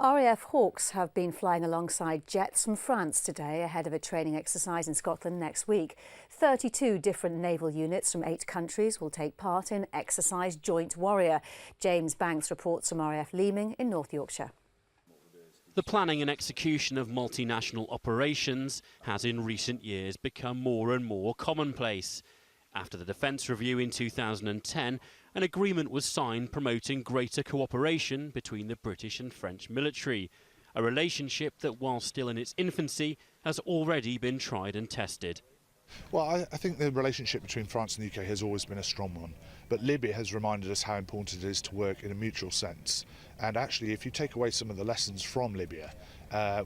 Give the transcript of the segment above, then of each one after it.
RAF Hawks have been flying alongside jets from France today ahead of a training exercise in Scotland next week. 32 different naval units from 8 countries will take part in Exercise Joint Warrior. James Banks reports from RAF Leeming in North Yorkshire. The planning and execution of multinational operations has in recent years become more and more commonplace. After the Defence Review in 2010, an agreement was signed promoting greater cooperation between the British and French military, a relationship that, while still in its infancy, has already been tried and tested. Well, I think the relationship between France and the UK has always been a strong one, but Libya has reminded us how important it is to work in a mutual sense. And actually, if you take away some of the lessons from Libya,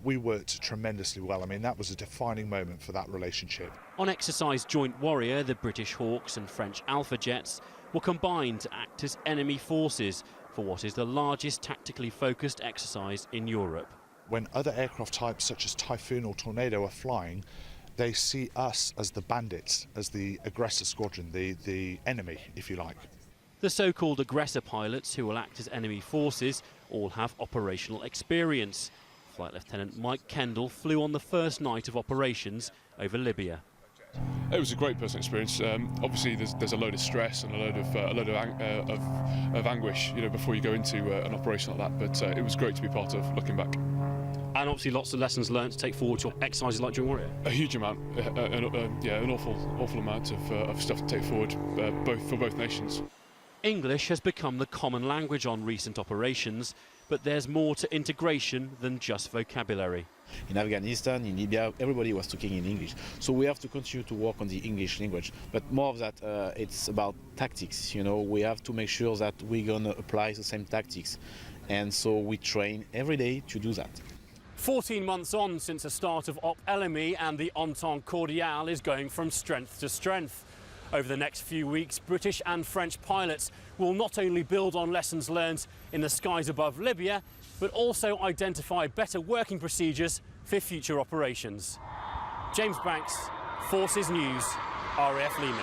we worked tremendously well. I mean, that was a defining moment for that relationship. On Exercise Joint Warrior, the British Hawks and French Alpha jets were combined to act as enemy forces for what is the largest tactically focused exercise in Europe. When other aircraft types such as Typhoon or Tornado are flying, they see us as the bandits, as the aggressor squadron, the enemy, if you like. The so-called aggressor pilots who will act as enemy forces all have operational experience. Flight Lieutenant Mike Kendall flew on the first night of operations over Libya. It was a great personal experience. Obviously, there's a load of stress and a load of anguish, before you go into an operation like that. But it was great to be part of. Looking back, and obviously lots of lessons learned to take forward to exercises like Joint Warrior. A huge amount, an awful amount of stuff to take forward, for both nations. English has become the common language on recent operations, but there's more to integration than just vocabulary. In Afghanistan, in Libya, everybody was talking in English. So we have to continue to work on the English language. But more of that, it's about tactics. We have to make sure that we're going to apply the same tactics. And so we train every day to do that. 14 months on since the start of Op LME, and the Entente Cordiale is going from strength to strength. Over the next few weeks, British and French pilots will not only build on lessons learned in the skies above Libya, but also identify better working procedures for future operations. James Banks, Forces News, RAF Leeming.